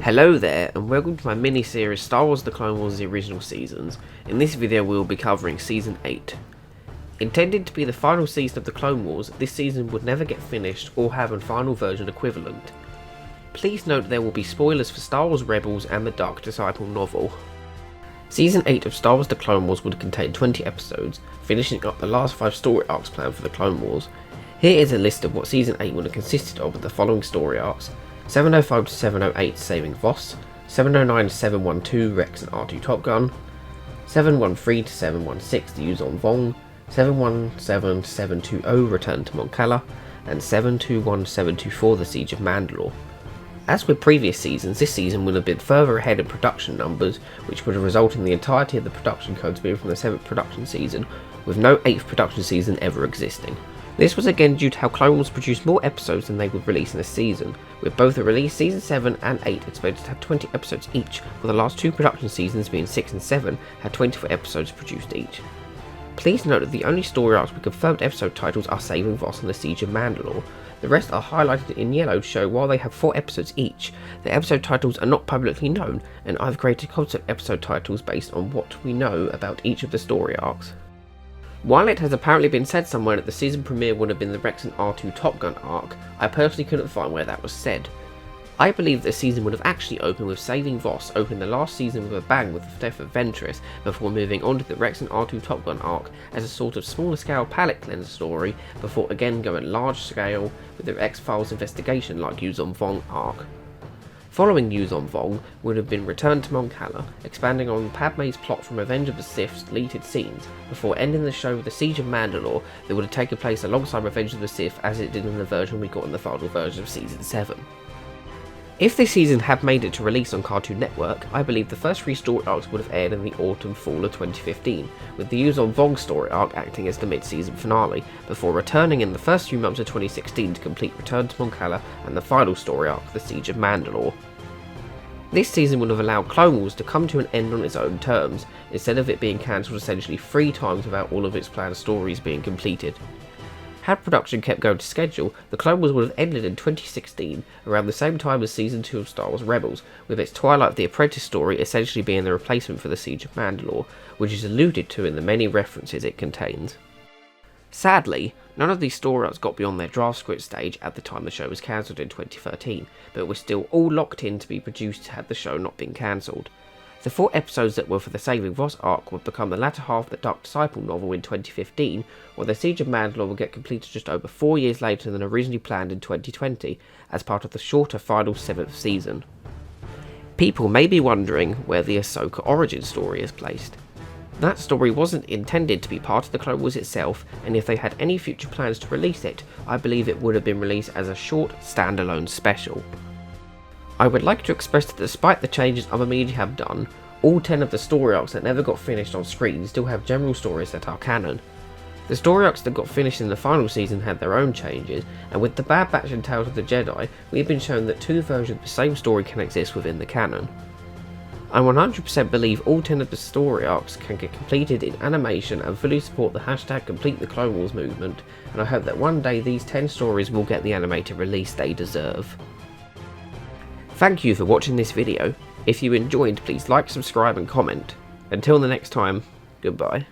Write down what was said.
Hello there, and welcome to my mini-series Star Wars The Clone Wars The Original Seasons. In this video we will be covering Season 8. Intended to be the final season of The Clone Wars, this season would never get finished or have a final version equivalent. Please note there will be spoilers for Star Wars Rebels and the Dark Disciple novel. Season 8 of Star Wars The Clone Wars would contain 20 episodes, finishing up the last 5 story arcs planned for The Clone Wars. Here is a list of what Season 8 would have consisted of with the following story arcs: 705 to 708 Saving Voss, 709 to 712 Rex and R2 Top Gun, 713 to 716 The Yuzon Vong, 717 to 720 Return to Mon Cala, and 721 to 724 The Siege of Mandalore. As with previous seasons, this season would have been further ahead in production numbers, which would have resulted in the entirety of the production codes being from the 7th production season, with no 8th production season ever existing. This was again due to how Clone Wars produced more episodes than they would release in a season, with both the release Season 7 and 8 expected to have 20 episodes each, while the last 2 production seasons, being 6 and 7, had 24 episodes produced each. Please note that the only story arcs with confirmed episode titles are Saving Voss and The Siege of Mandalore. The rest are highlighted in yellow to show while they have 4 episodes each, the episode titles are not publicly known, and I've created concept episode titles based on what we know about each of the story arcs. While it has apparently been said somewhere that the season premiere would have been the Rex and R2 Top Gun arc, I personally couldn't find where that was said. I believe the season would have actually opened with Saving Voss opening the last season with a bang with the death of Ventress, before moving on to the Rex and R2 Top Gun arc as a sort of smaller scale palate cleanser story, before again going large scale with the X-Files investigation like Yuzon Vong arc. Following Yuzon Vong would have been Return to Mon Cala, expanding on Padme's plot from Revenge of the Sith's deleted scenes, before ending the show with the Siege of Mandalore that would have taken place alongside Revenge of the Sith as it did in the version we got in the final version of Season 7. If this season had made it to release on Cartoon Network, I believe the first 3 story arcs would have aired in the autumn-fall of 2015, with the Yuzon Vong story arc acting as the mid-season finale, before returning in the first few months of 2016 to complete Return to Mon Cala and the final story arc, The Siege of Mandalore. This season would have allowed Clone Wars to come to an end on its own terms, instead of it being cancelled essentially 3 times without all of its planned stories being completed. Had production kept going to schedule, The Clone Wars would have ended in 2016, around the same time as Season 2 of Star Wars Rebels, with its Twilight of the Apprentice story essentially being the replacement for the Siege of Mandalore, which is alluded to in the many references it contains. Sadly, none of these story arcs got beyond their draft script stage at the time the show was cancelled in 2013, but were still all locked in to be produced had the show not been cancelled. The 4 episodes that were for the Saving Voss arc would become the latter half of the Dark Disciple novel in 2015, while the Siege of Mandalore would get completed just over 4 years later than originally planned in 2020, as part of the shorter final 7th season. People may be wondering where the Ahsoka origin story is placed. That story wasn't intended to be part of the Clone Wars itself, and if they had any future plans to release it, I believe it would have been released as a short, standalone special. I would like to express that despite the changes other media have done, all 10 of the story arcs that never got finished on screen still have general stories that are canon. The story arcs that got finished in the final season had their own changes, and with the Bad Batch and Tales of the Jedi, we have been shown that 2 versions of the same story can exist within the canon. I 100% believe all 10 of the story arcs can get completed in animation and fully support the hashtag Complete the Clone Wars movement, and I hope that one day these 10 stories will get the animated release they deserve. Thank you for watching this video. If you enjoyed, please like, subscribe and comment. Until the next time, goodbye.